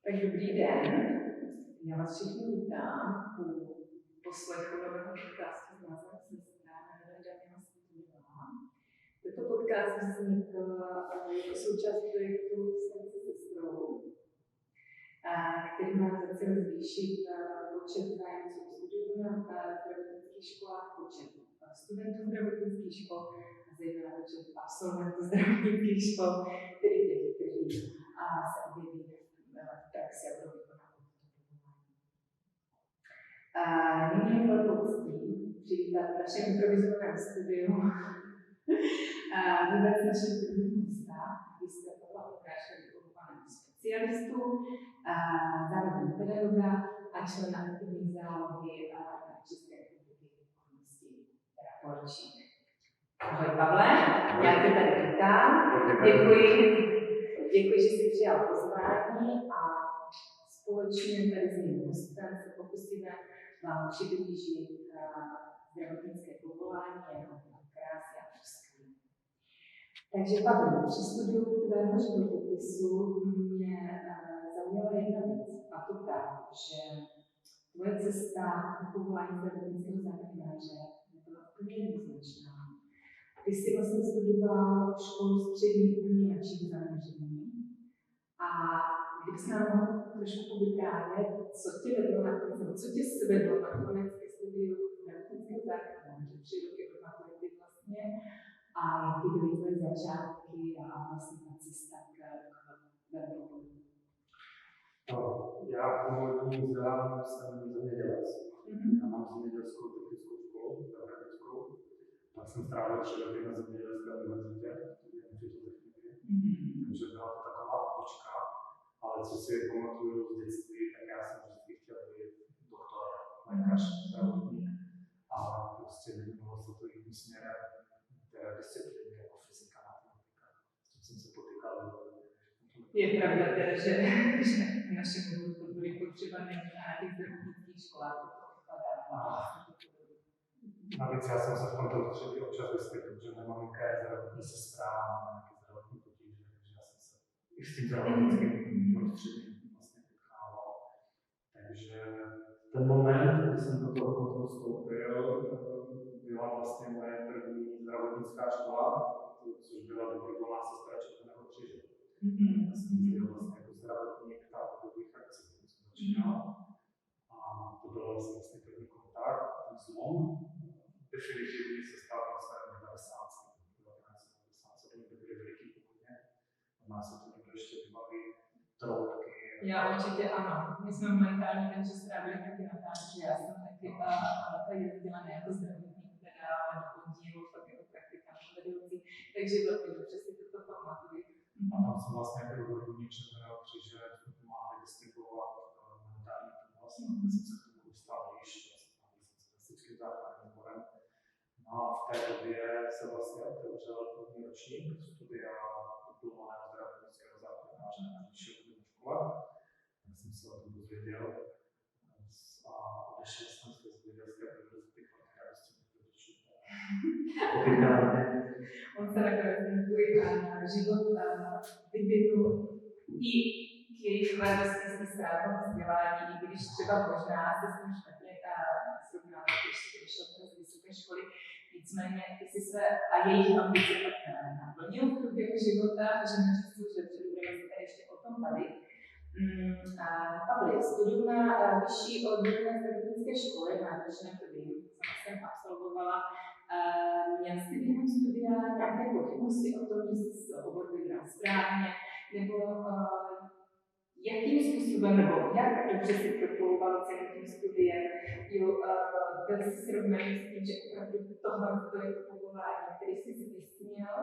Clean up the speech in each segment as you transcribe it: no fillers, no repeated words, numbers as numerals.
Tak dobrý den, já vás všichni vítám u poslechu nového podcastu s názvem Sestra, jmenuji Daniela Světová. Tento podcast vznikl jako součást projektu Jsem se sestrou, který má za cíl zvýšit počet zájemců o studium na zdravotnických školách, počet studentů zdravotnických škol a zejména počet absolventů zdravotnických škol, tedy těch, kteří se objeví v praxi a budou vykonávat toto povolání. Nyní je velkou ctí přivítat v našem improvizovaném studiu vůbec našich prvních místa, magistra Pavla Lukáše, vyučovaného specialistu, zároveň pedagoga a člena aktivní zálohy České republiky v městě Raporčík. Ahoj Pavle, já tě tady vítám. Děkuji, že jsi přijal pozvání a společně tady s mým hostem se pokusíme vám přiblížit zdravotnické povolání, jeho krásy a úskalí. Takže Pavel, při studiu tvého životopisu mě zaujala jedna věc, a to tak, že tvoje cesta k povolání zdravotnického záchranáře nebyla úplně jednoznačná. Ty jsi vlastně studoval školu střední úplně jináčím zaměření. A kdybys nám mohl trošku povyprávět, co tě svedlo nakonec ke studiu zdravotnického záchranáře, 3 roky od maturity vlastně, a jaký byly tvoje začátky a vlastně ta cesta k velkovodu. Já původním vzděláním jsem zemědělec. Já mám zemědělskou technickou školu, pedagogickou. Tak jsem strávil 3 roky na zemědělské univerzitě, studiem fytotechniky. Takže byla to taková obočka, ale co si pamatuju z dětství, tak já jsem vždycky chtěl být doktor, lékař, zdravotník. A prostě nemělo se to jiným směrem té disciplíny jako fyzika, matematika. S tím jsem se potýkal. Je pravda teda, že v našem oboru byly potřeba na těch zdravotnických školách, to odpadá. Navíc já jsem se v tomto prostředí občas vyskytl, že moje maminka je zdravotní sestra a má nějaké zdravotní potíže, takže já jsem se i s tím zdravotnickým prostředím vlastně potkával. Takže ten moment, kdy jsem do toho kontoru vstoupil, byla vlastně moje první zdravotnická škola, což byla dobrovolná sestra Červeného kříže. Já jsem jezdil vlastně jako zdravotník na dobových akcích, když jsem začínal. A to byl vlastně první kontakt, ten zlom. Definitivně se stal vlastně 1990, to byly veliký původně. Má se to někdo ještě vybaví, troubky. Já určitě ano. My jsme momentálně ten čas strávili taky na táži, já jsem taky dělaná jako zdravotník, teda na oddílu, pak jako praktikant vedoucí, takže velmi dobře si toto pamatuju. A tam jsem vlastně jako dobrovolník Červeného kříže pomáhali distribuovat humanitární pomoc, tak jsem se k tomu dostal blíž, klasickým záchranným sborem. No a v té době se vlastně otevřel první ročník studia diplomovaného zdravotnického záchranáře na vyšší odborné škole. Tak jsem se o tom dozvěděl a odešel jsem z zemědělské univerzity, která s tím dotyčí. On se nakonec ten tvůj život vyvinul i k jejich vlastní ztrátám vzdělání, i když třeba možná se s tím špatně srovnávat, když jsi vyšel z vysoké školy. Nicméně ty si své a jejich ambice tak naplnil v průběhu života, že můžeš služit, že budeme se tady ještě o tom bavit. Pavli, studium na vyšší odborné zdravotnické škole, náročné to vím, sama jsem absolvovala. Měl jsi během studia nějaké pochybnosti o tom, že jsi obor vybral správně, nebo jakým způsobem, nebo jak dobře si proplouval celým tím studiem, byl jsi srovnaný s tím, že opravdu tohle je to povolání, který jsi si vysnil.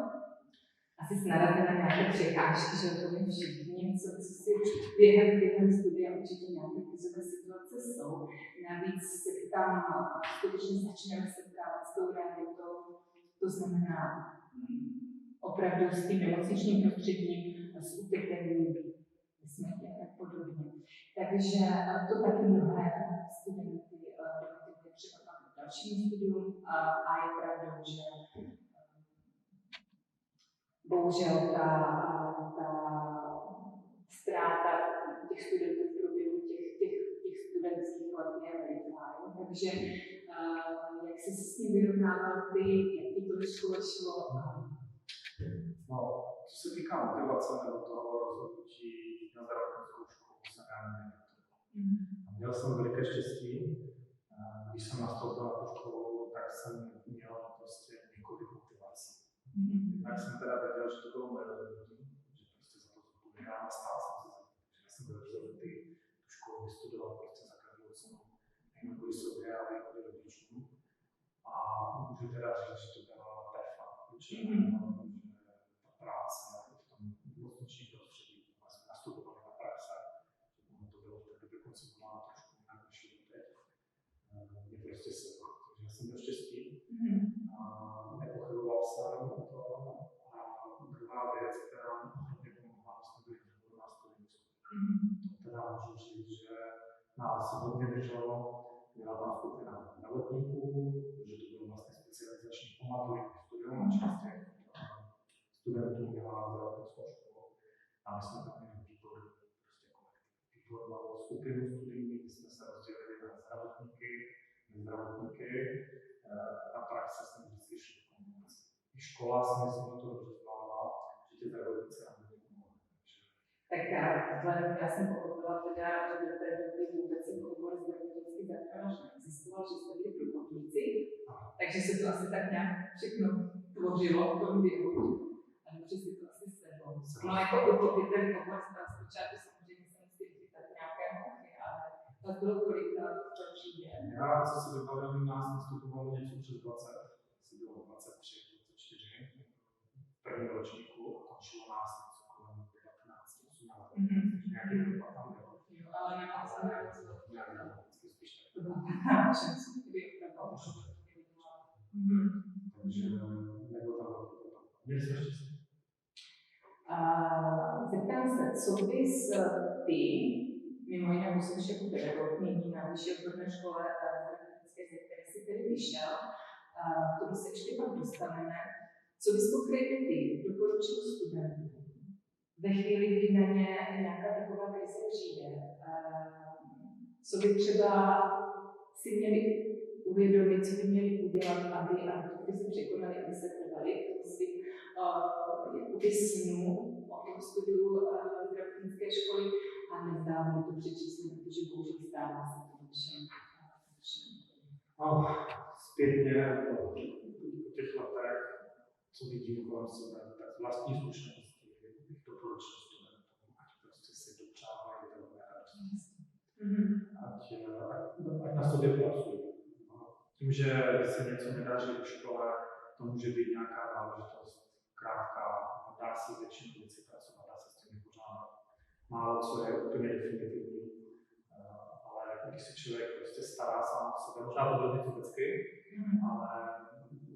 Asi jsi narazil na nějaké překážky, že to my všichni, co si během studia určitě nějaké krizové situace jsou. Navíc se tam skutečně začneme setkávat s tou realitou, to znamená opravdu s tím nemocničním prostředím, s utrpením, smrti a tak podobně. Takže to taky mnohé studenty dovedete třeba pak v dalším studium a je pravdou, že bohužel ta ztráta těch studentů v průběhu těch studentských let je veliká. Takže jak jsi se s tím vyrovnával ty, jak ti to ve škole šlo? No, co se týká motivace nebo toho rozhodnutí na zdravotnickou školu, jsem já neměl. Měl jsem veliké štěstí. Když jsem nastoupil na tu školu, tak jsem měl prostě několik motivací. Tak jsem teda věděl, že to bylo moje rozhodnutí, že prostě za to zodpovídám a stál jsem se za to, že jsem byl rozhodnutý tu školu vystudoval prostě za každou cenu, nejen kvůli sobě, ale i kvůli rodičům. A můžu teda říct, že to byla tefa, protože ta práce v tom nemocničním prostředí, jsme nastupovali na praxe, že to bylo v té době koncipováno trošku jinak než je teď. Mě prostě sedlo, takže já jsem měl štěstí. Nepochyboval jsem o to. A druhá věc, která mě pomohla, jsme byli výboru na studentů. To teda můžu říct, že nás hodně drželo, byla tam skupina zdravotníků, protože to bylo vlastně specializační pamaturitní studium a část těch studentů měla zdravotnickou školu. A my jsme tam měli výbor, prostě výbor mal skupinu studijní, kdy jsme se rozdělili na zdravotníky, na praxe jsme vždycky šli v kombinaci. I škola si myslím, že to dobře zvládla, že ty zdravotnice nám nepomohly. Tak já jsem pochopila teda, že do té doby vůbec ten obor zdravotnický záchranář neexistoval, že jste byli průkopníci, takže se to asi tak nějak všechno tvořilo v tom věku. A dobře si to asi sedlo. No jako uchopitelný obor zpočátku samozřejmě jsem si chytat nějaké mochy, ale to bylo kolik to přijde. Já, co si vybavím, nás nastupovalo něco přes 20, asi bylo 23, 24 v prvním ročníku a končilo nás něco kolem 19, 18, nějaký dopad tam byl. Jo, ale nemám se nározovat. Vždycky spíš tak. To bylo 15 časů, kdy opravdu Takže nebyl tam velký dopad. Měli jsme štěstí. Zeptám se, co bys ty, mimo jiné musíš jako pedagog, nyní na vyšší odborné škole zdravotnické, ze které jsi tedy vyšel, to by se ještě pak dostaneme. Co bys konkrétně ty doporučil studentům ve chvíli, kdy na ně nějaká taková krize přijde? Co by třeba si měli uvědomit, co by měli udělat, aby se překonali, aby se trvali k tomu svým snu o tom studiu zdravotnické školy a nevzdávali to předčasně, protože bohužel stává se to všem. No, zpětně po těch letech, co vidím kolem sebe, tak vlastní zkušenosti bych doporučil studentům, ať prostě si dopřávají velké radosti. Ať na sobě pracují. Tím, že se něco nedaří v škole, to může být nějaká záležitost krátká, dá se většinu věcí pracovat, dá se s tím vypořádat. Málo co je úplně definitivní, ale když se člověk prostě stará sám o sebe, možná to bylo něco vždycky, ale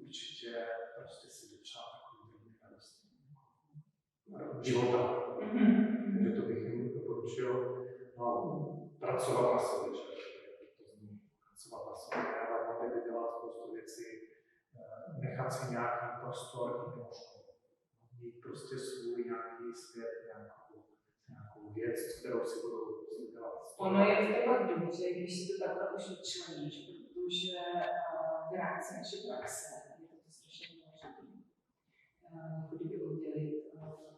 určitě prostě si dopřát takový drobný radosti života. Takže to bych jim doporučil. No, pracovat na sobě, že pracovat na sobě, ale mohli by dělat spoustu věcí, nechat si nějaký prostor i mimo školu. Mít prostě svůj nějaký svět, nějakou věc, kterou si budou dělat. Ono je to pak dobře, když si to takhle už odčleníš, protože v rámci naší praxe je to strašně důležité. Kdyby oddělit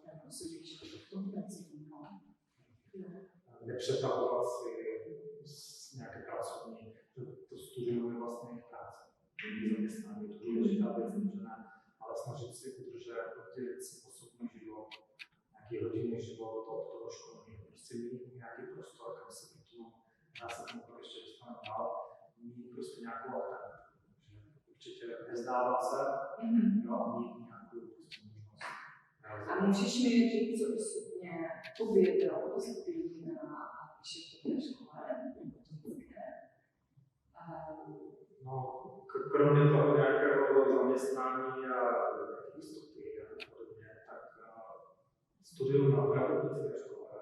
ten osobní život v tom pracovním. Nepřetahovat si nějaké pracovní, to studium je vlastně jejich práce. Zaměstnání je to důležitá věc, ne, ale snažit si udržet, oddělit si osobní život, nějaký rodinný život od toho školní. Prostě mít nějaký prostor, kam se vytnu, já se tomu pak ještě dostanu dál, mít prostě nějakou alternativu. Určitě nezdávat se, jo, mít nějakou prostě možnost. A můžeš mi říct, co osobně tobě bylo pozitivní na vysoké škole? No, kromě toho nějakého zaměstnání a jistoty a podobně, tak studium na zdravotnické škole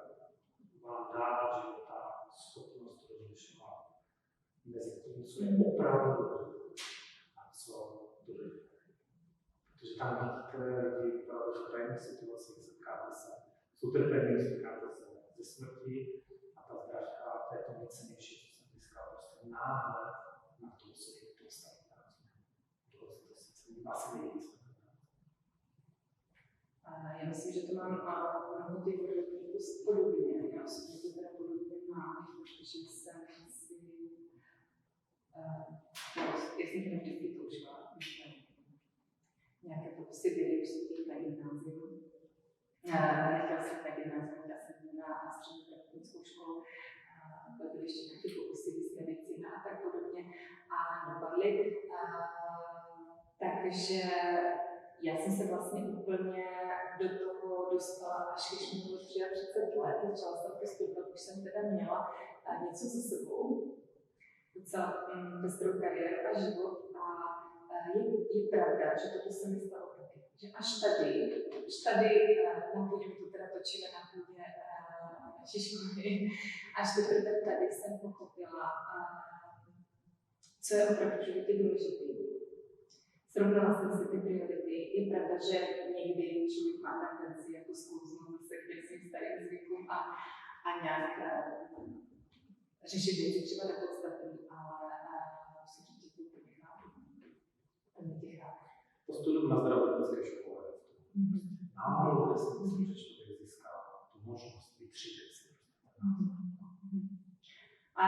vám dá do života schopnost rozlišovat mezi tím, co je opravdu důležité a co důležité. Protože tam vidíte lidi opravdu v krajních situacích, setkáte se s utrpením, setkáte se se smrtí nejcennější, co jsem získal, prostě náhled na tu subjektu ostatní. To sice asi nejvíc. Já myslím, že to mám mnoho těch rodovníků podobně. Já osobně to teda podobně mám, protože jsem si já jsem to vždycky toužila, nějaké prostě byly vstupy na gymnázium. Nechtěla jsem na gymnázium, chtěla jsem na střední pedagogickou školu, pak byly ještě nějaké pokusy z medicíny a tak podobně, ale dopadly. Takže já jsem se vlastně úplně do toho dostala, až když mi bylo 33 let, začala jsem to studovat, už jsem teda měla něco za sebou, docela pestrou kariéru a život. A je pravda, že toto se mi stalo taky. Že až tady na půdě, to teda točíme na půdě naší školy, až teprve tady jsem pochopila, co je opravdu v životě důležité. Srovnala jsem si ty priority. Je pravda, že někdy člověk má tendenci jako sklouznout se k svým starým zvykům a nějak řešit věci třeba nepodstatný, ale musím říct, že to úplně chápu. To studium na zdravotnické škole. Náhodou, kde si myslím, že člověk získá tu možnost vytřídit si. A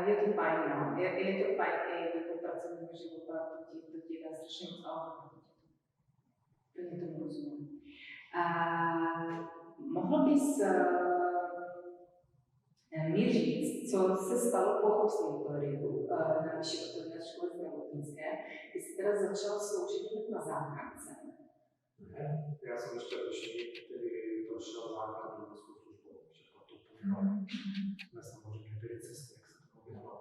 je to fajn, no. Je to fajn i do toho pracovního života, to ti dá strašně moc auto. Plně tomu rozumím. Mohl bys mi říct, co se stalo po absolutoriu na naší odborné škole zdravotnické, kdy jsi teda začal sloužit na záchrance? Já jsem ještě ročník, který prošel základní lékařskou službou, všechno to povinalo. Nesamotně byly cesty, jak se to povinalo.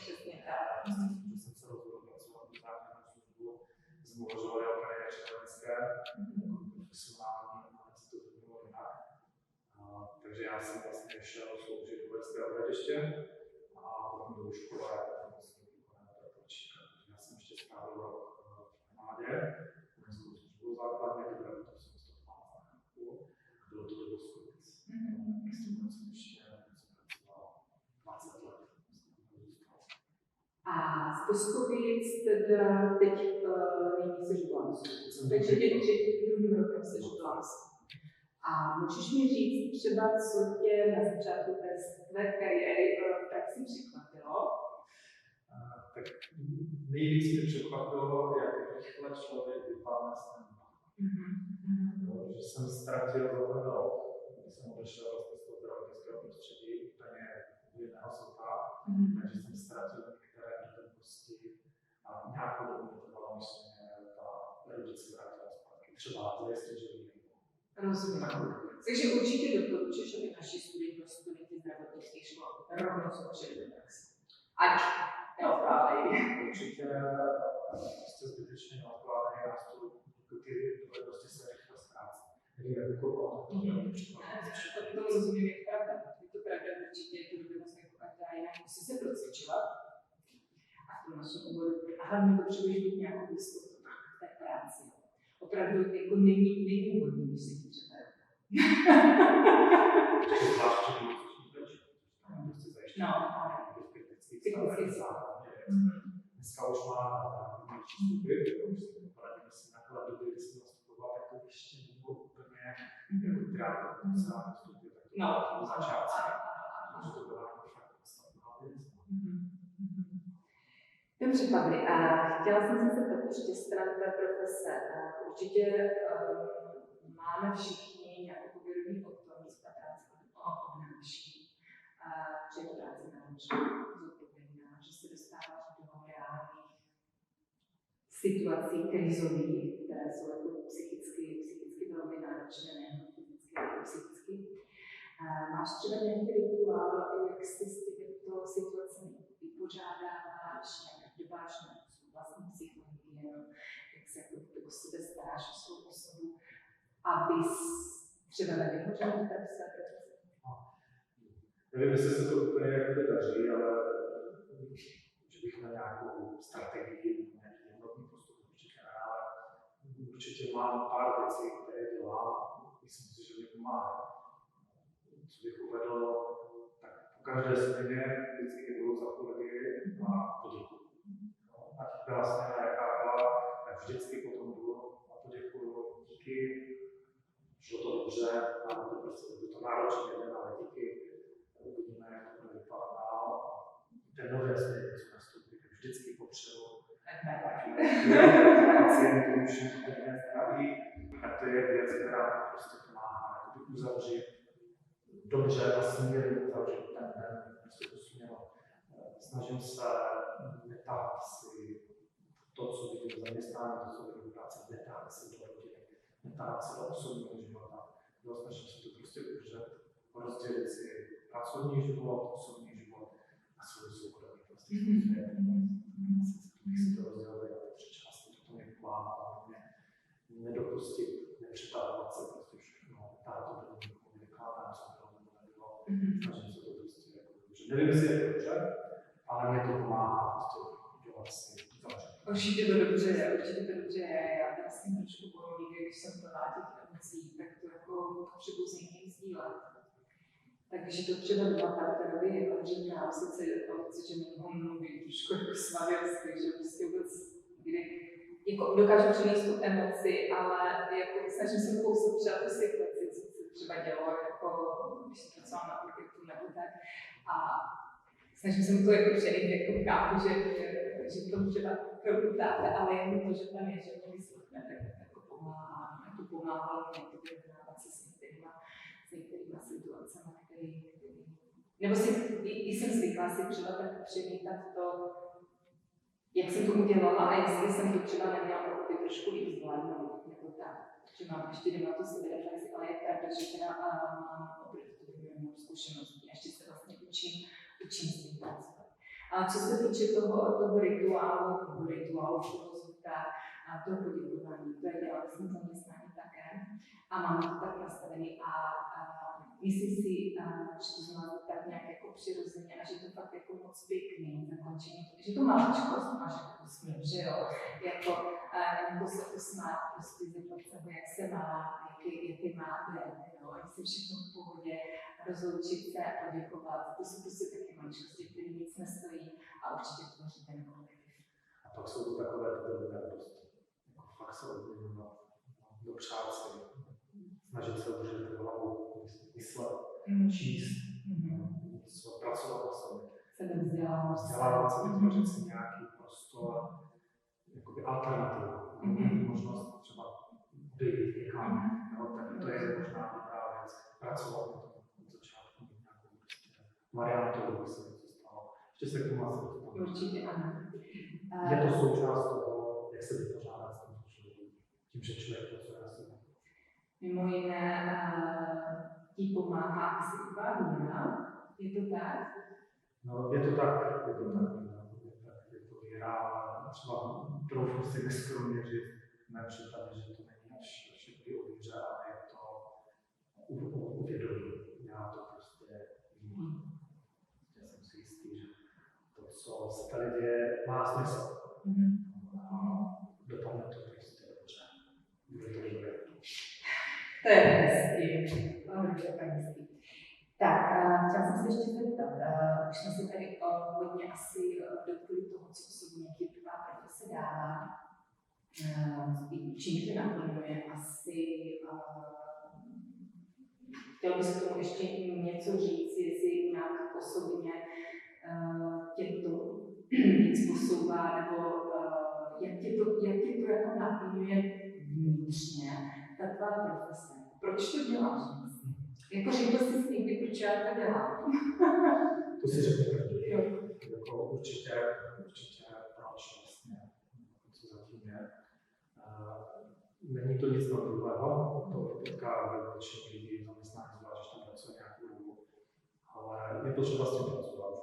Přesně tak. Že jsem se rozhodl pracovat na záchrannou službu, zmožňovali o kariéře lékařské, profesionální, ale se to bylo jinak. Takže já jsem vlastně šel sloužit do vojenského hlediště a potom do školy jako pomocník výkonného praporčíka. Já jsem ještě strávil rok v armádě, vojenskou službu základně, to bylo to jsem studoval záchranku, bylo to do Boskovic. Jsem ještě pracoval 20 let. A z Boskovic teda teď nyní seš v Lansku. Takže druhým rokem seš v Lansku. A můžeš mi říct třeba, co tě na začátku té tvé kariéry v praxi překvapilo? Tak nejvíc mě překvapilo, jak rychle člověk vypadne z tempa. Že jsem ztratil za ten rok, když jsem odešel z toho zdravotnického prostředí úplně jiného světa, takže jsem ztratil některé dovednosti a nějakou dobu to trvalo, než se mě ta erudice vrátila zpátky. Třeba zajistit, že ji rozumím. Takže určitě doporučíš, aby naši studenti zdravotnických škol rovnou zkoušeli do praxe. Ať neodkládají. Určitě prostě zbytečně neodkládají a ty dovednosti se rychle ztrácí. To rozumím, je pravda. Je to pravda, určitě je to dovednost jako každá jiná. Musí se procvičovat. A v tom našem oboru. A hlavně potřebuješ mít nějakou jistotu v té práci. Opravdu jako není hodně, když se tím přepadá. No, technický základ. Dneska už má přístupy, poradíme si na doby, kdy jsme nastupovali, tak to ještě nebylo úplně jako triátor, celá postupy, tak to bylo začátce. Takže to byla jako fakt podstatná věc. Dobře, Pavli, a chtěla jsem se zeptat ještě stran té profese. Určitě máme všichni nějakou povědomí o tom, že ta práce obnáší, že je to práce náročná, zodpovědná, že se dostáváš do reálných situací krizových, které jsou jako psychicky velmi náročné, nejen fyzicky, ale psychicky. Máš třeba nějaký rituál, jak si s těmito situacemi vypořádáváš, jak dbáš na svou vlastní psychohygienu, jak se jako o sebe staráš, o svou osobu, abys třeba nevyhořel té své profese? Nevím, jestli se to úplně jako daří, ale že bych na nějakou strategii, nějaký jednotný postup určitě ne, ale určitě mám pár věcí, které dělám, myslím si, že mě pomáhají. Co bych uvedl, tak každé směně vždycky jdu za kolegy a poděkuju. Ať byla směna jaká byla, tak vždycky potom jdu a poděkuju. Díky, šlo to dobře, máme to prostě to náročný jeden, ale díky, uvidíme, jak to bude vypadat dál. Ten nové směny, co nastoupí, vždycky potřebuji. Pacientům všem, kteří nezdraví, tak to je věc, která mi prostě pomáhá. Uzavřít dobře a směrně uzavřít ten den, prostě to smělo. Snažím se netahat si to, co vidím v zaměstnání, to, co vidím v práci, netahat si do rodiny, netahat si do osobního života. Snažím se to prostě udržet, rozdělit si pracovní život, osobní život a svůj soukromý. Prostě bych si to rozdělil na tři části, to mě pomáhá hodně. Nedopustit, nepřetahovat se prostě všechno, táto bylo někomu vykládám, co bylo nebo nebylo. Snažím se to prostě jako dobře. Nevím, jestli je to dobře, ale mě to pomáhá prostě dělat si zavřet. Určitě to dobře je. Já teda s tím trošku bojuji, když jsem plná těch emocí, tak to jako potřebuji s někým sdílet. Takže to třeba dva partnerovi říkám, sice že mi ho mluví trošku jako svavěrsky, že prostě vůbec jako dokážu přenést tu emoci, ale jako snažím se kousat třeba tu situaci, co se třeba dělo, jako když jsem pracovala na projektu nebo tak. A snažím se mu to jako přenést, jako chápu, že to třeba chvilku táte, ale jenom to, že tam je, že to vyslechne, tak jako pomáhalo mě to vyrovnávat se s některýma situacemi, nebo jsem zvyklá si třeba tak přemítat to, jak jsem to udělala a jestli jsem to třeba neměla ochotě trošku víc zvládnout, nebo tak. Že mám ještě doma tu sebereflexi, ale je pravda, že teda mám oproti tomu mnoho zkušeností a ještě se vlastně učím s tím pracovat. A co se týče toho rituálu a toho poděkování, to je dělala jsem zaměstnání také a máme to tak nastavený a myslím si, že to znamená tak nějak jako přirozeně a že to fakt jako moc pěkný zakončení, že to maličkost máš jako směr, že jo, jako se usmát, prostě zeptat se, jak se má, jaký má den, jo, jestli všechno v pohodě, rozloučit se a poděkovat, to jsou prostě taky maličkosti, které nic nestojí a určitě tvoří ten kolektiv. A pak jsou to takové dobré prostě, jako fakt se odměňovat, dopřát si, snažit se udržet hlavou, myslet, číst, pracovat na sobě. Vzdělávat se, vytvořit si nějaký prostor, jakoby alternativu, možnost třeba být někam, tak to je možná dobrá věc, pracovat na tom od začátku, nějakou variantu, aby se něco stalo. Ještě se k tomu asi dostanu. Určitě ano. Je to součást toho, jak se vypořádat s tím, že člověk pracuje na sobě. Mimo jiné ti pomáhá asi víra, je to tak? No, je to tak, je to víra, ale třeba trochu si neskromně říct, v mém případě, že to není až všichni o víře, ale je to uvědomí. Já to prostě vím. Já jsem si jistý, že to, co se tady děje, má smysl. A dopadne to prostě dobře. Bude to dobré. To je hezký. Tak, chtěla jsem se ještě zeptat, už jsme se tady hodně asi dotkli toho, co osobně ti tvá profese dává, čím tě naplňuje, asi chtěl bys k tomu ještě něco říct, jestli jinak osobně tě to víc posouvá, nebo jak tě to jako naplňuje vnitřně, ta tvá profese. Proč to děláš? Jako řekl jsi někdy, proč já to dělám? To si řekne každý. Jako určitě proč vlastně, co zatím je. Není to nic nového, to potká většinou lidí zaměstnání, zvlášť, že tam pracuje nějakou dobu. Ale je potřeba s tím pracovat.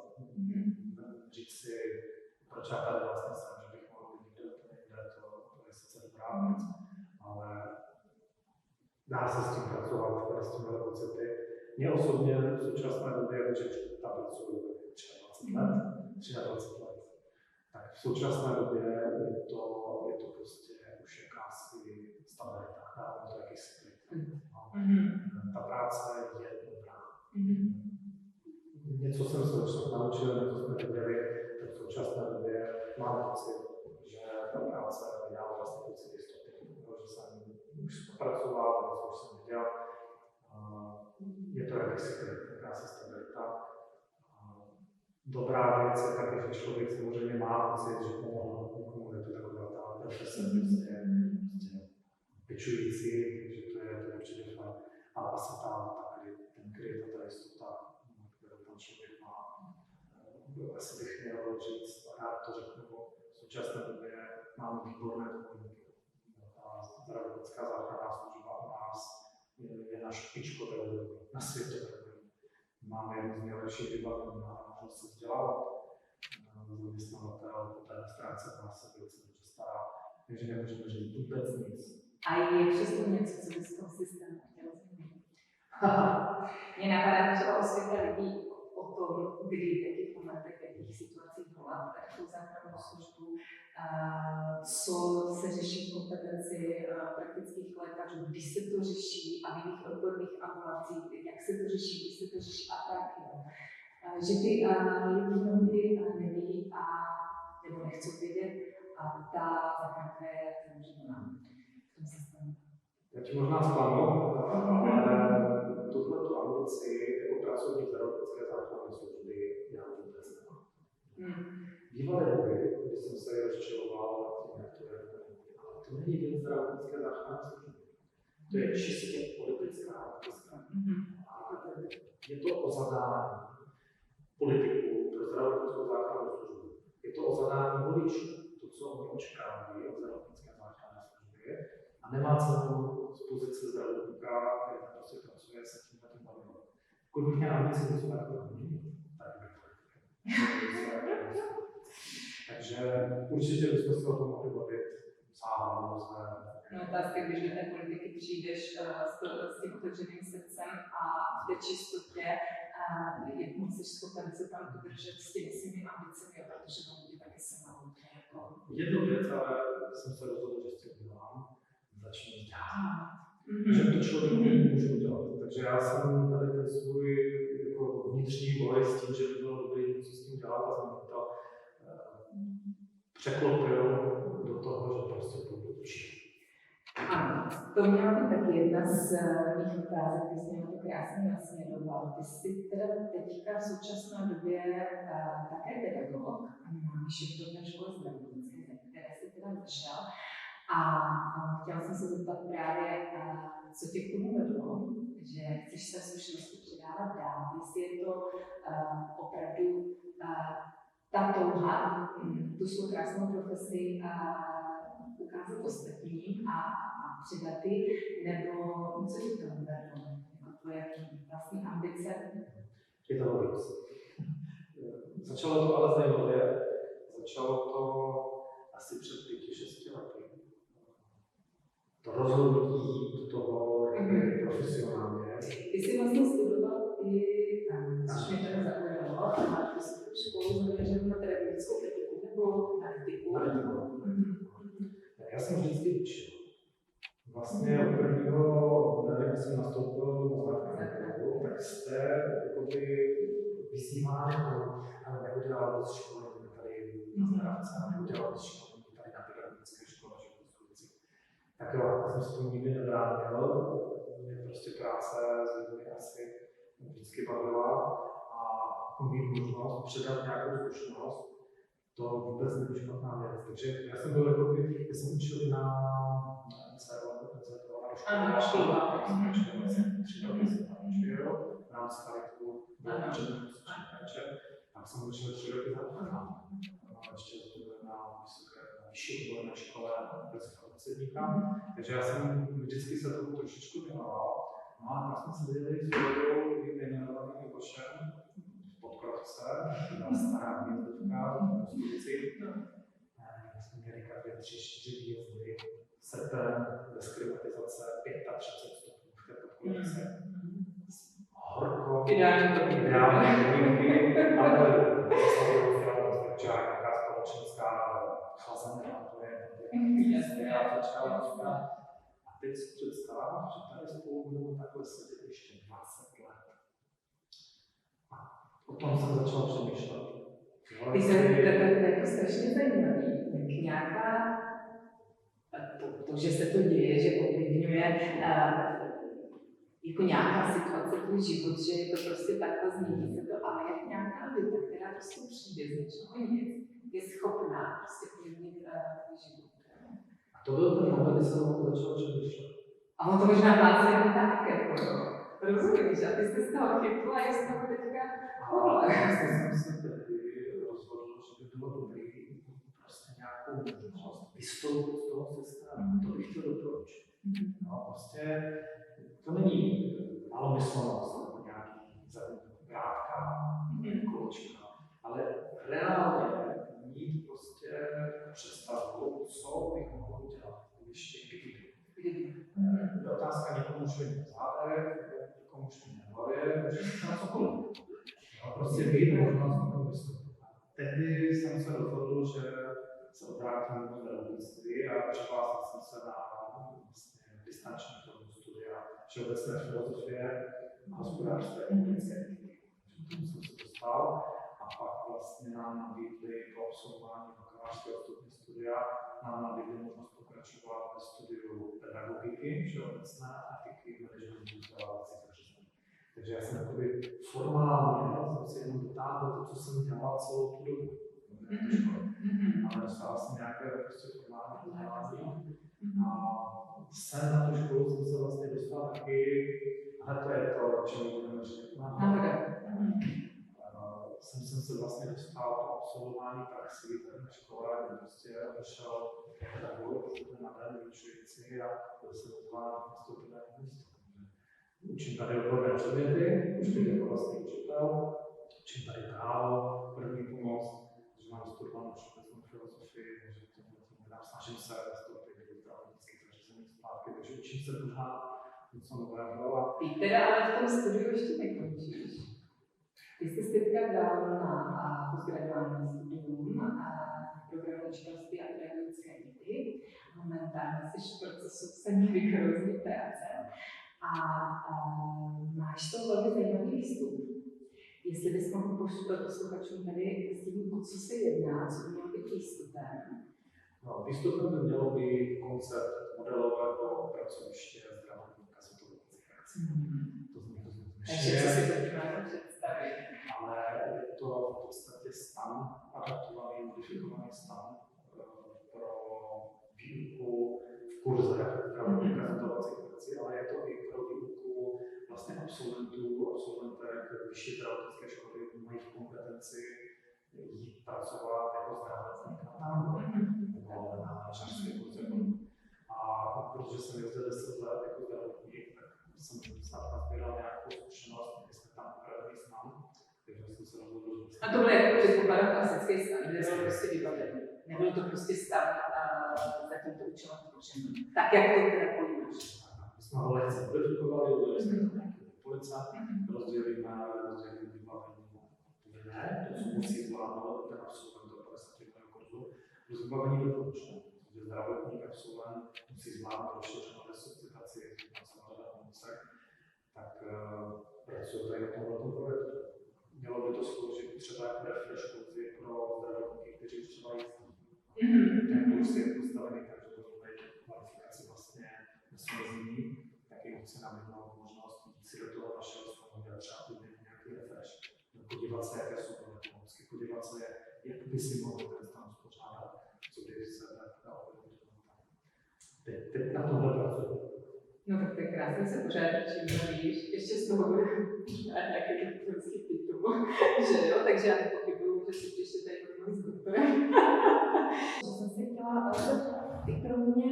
Říct si, proč já tady vlastně jsem, že bych mohl být někde úplně jinde, to je sice dobrá věc, ale dá se s tím pracovat, s těmi pocity. Mě osobně v současné době, že ta pracuji 23 let, tak v současné době je to prostě už jakási stabilita, dávám to jakýsi klid. Ta práce je dobrá. Mě něco jsem se už naučil, něco jsme viděli, tak v současné době mám pocit, že ta práce vydává vlastně pocit jistoty, že jsem už pracoval, něco už jsem viděl. Je to jakási stabilita. Dobrá věc je také, že člověk samozřejmě má pocit, že pomohl někomu, je to taková ta profese prostě pečující, takže to je určitě fajn. Ale asi ten kryt a ta jistota, kterou ten člověk má, asi bych měl říct, rád to řeknu, v současné době máme výborné odborníky. Ta zdravotnická záchranná služba u nás je na špičkové úrovni, na světové úrovni. Máme jednu z nejlepších vybavení, máme možnost se vzdělávat. Zaměstnavatel po té stránce nás se velice dobře stará, takže nemůžeme říct vůbec nic. A je přesto něco, co by z toho systému chtěl změnit? Mě napadá třeba osvěta lidí o tom, kdy v jakých momentech, v jakých situacích volat takovou záchrannou službu, co se řeší v kompetenci praktických lékařů, když se to řeší a v jiných odborných ambulancích, jak se to řeší, když se to řeší a tak. Že ty lidi mnohdy neví nebo nechcou vědět a ta záchranka je samozřejmě v tom systému. Já ti možná zklamu, ale tuhletu ambici jako pracovník zdravotnické záchranné služby já vůbec nemám. Bývaly doby, kdy jsem se rozčiloval tím, jak to je, ale to není věc zdravotnické záchranné služby. To je čistě politická otázka. Je to o zadání politiků pro zdravotnickou záchrannou službu. Je to o zadání voličů, to, co oni očekávají od zdravotnické záchranné služby. A nemá cenu z pozice zdravotníka, který tam prostě pracuje, se tím bavit. Pokud bych měl ambici něco takového měnit, tak bych to chtěl. Takže určitě bychom se o tom mohli bavit sám. No otázka, když do té politiky přijdeš s tím otevřeným srdcem a v té čistotě, jak jsi schopen se tam udržet s těmi svými ambicemi, protože to lidi taky se mohou. Jednu věc, ale jsem se rozhodl, že s tím dělám, začnu dělat. Že to člověk může udělat. Takže já jsem tady ten svůj jako vnitřní boj s tím, že by bylo dobré něco s tím dělat a jsem to překlopil do toho, že prostě budu učit. Ano, to měla být taky jedna z mých otázek, ty jsi mě to krásně nasměroval. Ty jsi teda teďka v současné době také pedagog na Vyšetřovné škole zdravotnické, ze které jsi teda zašel. A chtěla jsem se zeptat právě, co tě k tomu vedlo, že chceš se zkušenosti předávat dál, jestli je to opravdu ta touha, tu svou krásnou profesi ukázat ostatním a předat ji, nebo co tě k tomu vedlo, jako tvoje vlastní ambice? Je to víc. Začalo to ale zajímavě, začalo to asi před 5-6 lety. To rozhodnutí do toho profesionálně. Ty jsi vlastně studoval i tam, což mě teda zaujalo, a ty jsi školu zaměřenou na pedagogickou etiku nebo na etiku? Na etiku. Já jsem vždycky učil. Vlastně od prvního dne, kdy jsem nastoupil na základní, tak jste vyzýváni k tomu, ale neudělal dost školy tady na zdravce, neudělal dost školy tady na pedagogické škole, že to jsou věci. Tak jo, já jsem se tomu nikdy nebránil, mě prostě práce s lidmi asi vždycky bavila a mít možnost předat nějakou zkušenost, to vůbec není špatná věc. Takže já jsem byl jako já jsem učil na Ano, škola. Jsem 3 roky jsem tam učil, v rámci charitku, pak jsem učil 3 roky základ. Ještě na vyšší odborné škole bez farmaceutika. Takže já jsem vždycky se tomu trošičku věnoval. No a pak jsme se viděli s kolegou nejmenovaným Bošem v Podkrovce, stará hvězdovka v Kosturici. Jsme měli každé 3-4 výjezdy, srpen, bez klimatizace, 35 stupňů v té Podkrovce. Horko, ideální podmínky, ale nějaká společenská chlazená, to je a teď si představ, že tady spolu budeme takhle sedět ještě 20 let. A O tom jsem začal přemýšlet. Ty se, to je to strašně zajímavé, jak nějaká, to, že se to děje, že ovlivňuje jako nějaká situace, tvůj život, že je to prostě takhle, změní se to, ale jak nějaká věta, která prostě přijde z ničeho nic, je schopná prostě ovlivnit tvůj život. A to byl ten moment, kdy jsem o tom začal přemýšlet. A on to možná má celý tak, jako rozumíš, a ty jsi z toho chytla a je z toho teďka ale vlastně jsem se tehdy rozhodl, že by bylo dobré prostě nějakou možnost vystoupit z toho systému. To bych chtěl doporučit. No, prostě to není malomyslnost nebo nějaký vrátka, kloučka, ale reálně mít prostě představu, co bych mohl udělat, ještě kdyby. Je otázka, někomu už mi v zádech, někomu už mi v hlavě, může se na cokoliv. No, prostě mít možnost o tom vystoupit. Tehdy jsem se rozhodl, že se obrátím do zdravotnictví a přihlásil jsem se na vlastně distanční formu studia všeobecné filozofie a hospodářské ekonomické etiky. K tomu jsem se dostal a pak vlastně nám nabídli po absolvování bakalářského stupně studia, nám nabídli možnost pokračovat ve studiu pedagogiky, všeobecné etiky, managementu, vzdělávací zařízení. Takže já jsem jakoby formálně jsem si jenom dotáhl to, co jsem dělal celou tu dobu. Ale dostal jsem nějaké prostě formální vzdělání. A sem na tu školu jsem se vlastně dostal taky, ale to je to, o čem budeme říct. Jsem se vlastně dostal po absolvování praxi v škole, kde prostě odešel pedagog, na den vyučující a byl jsem pozván na nastoupení místo. Učím tady odborné předměty, už teď jako vlastně učitel, učím tady právo, první pomoc, že mám studovanou všeobecnou filozofii, takže snažím se nastoupit do zdravotnických zařízení zpátky, takže učím se pořád něco nového. Ty teda ale v tom studiu ještě nekončíš. Ty jsi teďka dal na postgraduální studium programu učitelství a pedagogické vědy. Momentálně jsi v procesu semivikarozní práce a máš to velmi zajímavý výstup. Jestli bys mohl posluchačům tady vysvětlit, o co se jedná, co by mělo být výstupem? No, výstupem by mělo být koncept modelového pracoviště zdravotníka světových akcí. To zní Takže co si to máte představit? Ale je to v podstatě stan, adaptovaný, modifikovaný stan pro výuku v kurze zdravotníka světových akcí, ale je to i pro výuku vlastně absolventek vyšší zdravotnické školy, mají v kompetenci jít pracovat jako zdravotník nebo na lékařské kurze. A protože jsem jezdil 10 let jako zdravotník, tak jsem snad nazbíral nějakou zkušenost, my jsme tam upravený stan, takže jsem se rozhodl, že... A to byl jako předpokládám klasický stav, kde bylo prostě vybavený. Nebylo to prostě stav za tímto účelem tvořený. Tak, jak to teda pojímáš? My jsme ho lehce modifikovali, udělali jsme tam nějaký police, rozdělíme vybavení povinné, to, co musí zvládnout ten absolvent do 50 kurzu, plus vybavení doporučené. Protože zdravotník absolvent musí zvládnout rozšířenou resuscitaci, tak pracuje tady na tomto projektu. Mělo by to sloužit třeba jako refresh kurzy pro zdravotníky, kteří už třeba jezdí. Ten kurz je postavený tak, že to bude kvalifikaci vlastně nesmizní, tak jim chci nabídnout možnost jít si do toho vašeho sklonu, třeba podnět nějaký refresh, podívat se, jaké jsou to pomůcky, podívat se, jak by si mohl ten stan uspořádat, co by se dalo udělat. Teď na tomhle pracuji. No tak to je krásně, se pořád čím víš, ještě z toho bude nějaký doktorský titul, že jo, takže já nepochybuju, že si ještě tady budu s doktorem. Že jsem se chtěla zeptat, ty kromě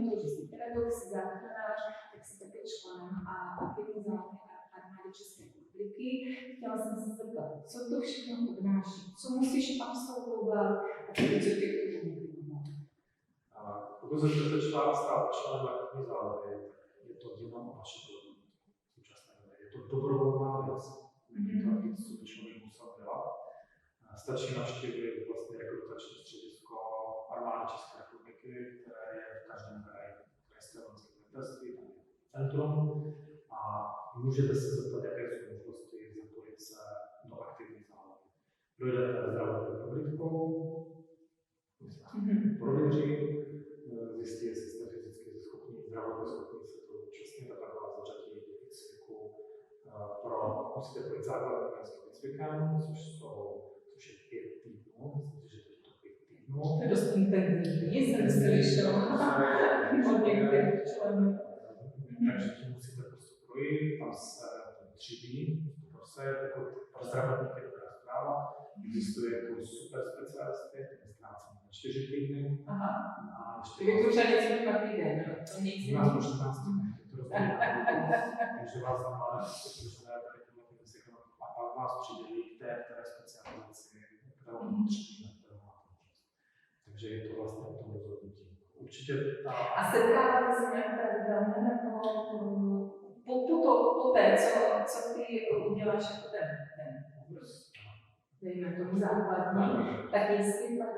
toho, že jsi pedagog, jsi záchranář, tak jsi také členem a aktivní zálohy armády České republiky. Chtěla jsem se zeptat, co to všechno obnáší, co musíš absolvovat a co tě k tomu vypadá. Pokud se chcete stát členem aktivní zálohy, je to jenom o vaše budoucnosti v současné době. Je to dobrovolná věc. Není to nic, co by člověk musel dělat. Stačí navštívit vlastně rekrutační středisko armády České republiky, které je v každém kraji. Krajské vojenské velitelství, tam je centrum. A můžete se zeptat, jaké jsou možnosti zapojit se do aktivní Dojdete zdravotní prohlídkou, prověří, zjistí, jestli jste fyzicky schopní, zdravotně schopní se to účastnit a pak vás zařadí do výcviku musíte projít základním vojenským výcvikem, což je 5 týdnů, myslím si, že teď to 5 týdnů. To je dost intenzivní, jsem slyšela od některých členů. Takže tím musíte prostě projít, tam se třídí, pokud pro zdravotníky je dobrá zpráva, existuje kurz super specialisty, ten je zkrácený na 4 týdny. Aha. A ještě Takže už ani co na týden, to nic u nás po 14 týdnech, to rozhodně takže vás zamláda, protože tady tohle výcvik a pak vás přidělí k té které specializaci, kterou potřebujete, kterou máte možnost. Takže je to vlastně o tom rozhodnutí. Určitě ta... A setkáváte se nějak pravidelně nebo po té, co ty uděláš jako ten kurz, dejme tomu základní, tak jestli pak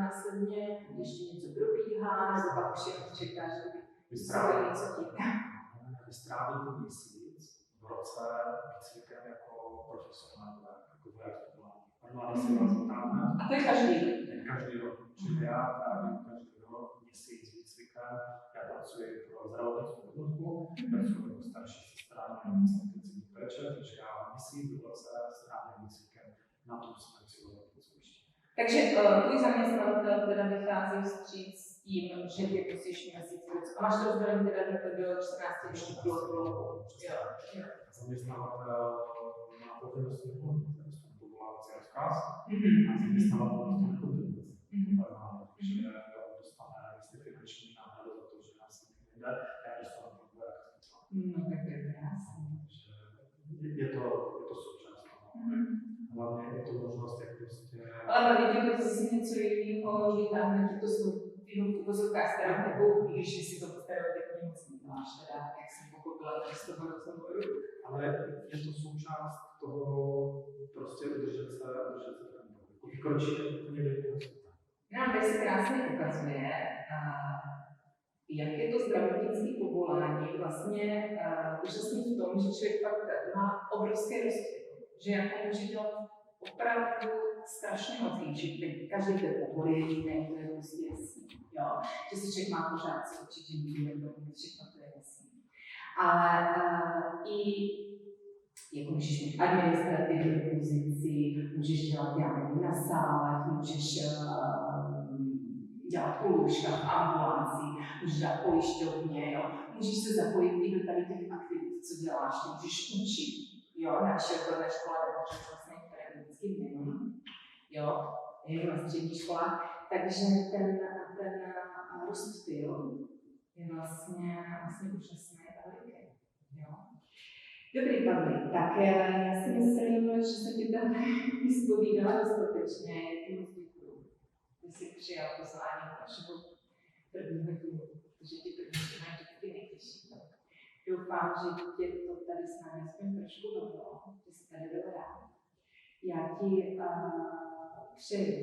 následně ještě něco probíhá, nebo pak už jenom čekáš, že by něco chytá. Vy strávíte měsíc v roce výcvikem jako profesionálové, jako vojáci povolání. Armáda si vás vytáhne. A to je každý rok? Každý rok. Čili já trávím každý rok měsíc výcvikem. Já pracuji pro zdravotnickou jednotku, pracuji jako starší sestra na intenzivní péče, takže já měsíc v roce strávím výcvikem na tu své cílovou zkušení. Takže tvůj zaměstnavatel teda vychází vstříc s tím, že tě musíš měsíc a máš to rozdělené teda do 14 dní pilotu. Zaměstnavatel má povinnost povolávací rozkaz a zaměstnavatel dostane kompetenci. Takže dostane jistě finanční náhradu za to, že nás někde jde, já dostanu podpůrek. No tak to je krásné. Je to součást toho. Hlavně je to možnost, jak prostě... Ale baví tě to zase něco jiného, vytáhne ti to z jeho uvozovkách stereotypů, i když si to stereotypně moc nemáš, teda, jak jsem pochopila z toho rozhovoru. Ale je to součást toho prostě udržet se tam. Vykročíte úplně do jiného světa. Nám tady se krásně ukazuje, jak je to zdravotnické povolání vlastně úžasný v tom, že člověk fakt má obrovské rozpět, že jako může dělat opravdu strašně moc větší. Každý ten obor je jiný, to je prostě jasný, jo? Že se člověk má pořád co určitě může domluvit, všechno to je jasný. Ale i jako můžeš mít administrativní pozici, můžeš dělat na sálech, můžeš dělat po lůžkách, v ambulanci, můžeš dělat pojišťovně, jo? Můžeš se zapojit i do tady těch aktivit, co děláš, ty můžeš učit, jo, na školné škole, nebo vlastně pedagogicky nejenom, jo, jenom na střední školách, takže ten rozptyl je vlastně úžasný a veliký, jo. Dobrý, Pavli, tak já si myslím, že jsem ti tam vyspovídala dostatečně, ti moc děkuju, že jsi přijal pozvání našeho prvního dílu, protože ti první máš vždycky nejtěžší. Doufám, že tě to tady s námi aspoň trošku bavilo, že jsi tady byl rád. Já ti přeji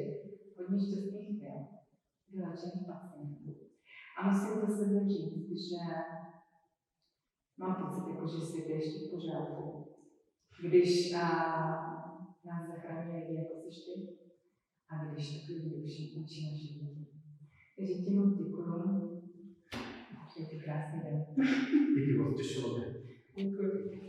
hodně šťastných chvíl, vyléčených pacientů. A musím za sebe říct, že mám pocit, jako, že svět je ještě v pořádku. Když nás zachrání lidi, jako jsi ty, a když takový lidi už učí naše děti. Takže ti moc děkuju. Přeji ti krásný den. Díky moc, těšilo mě. Děkuji.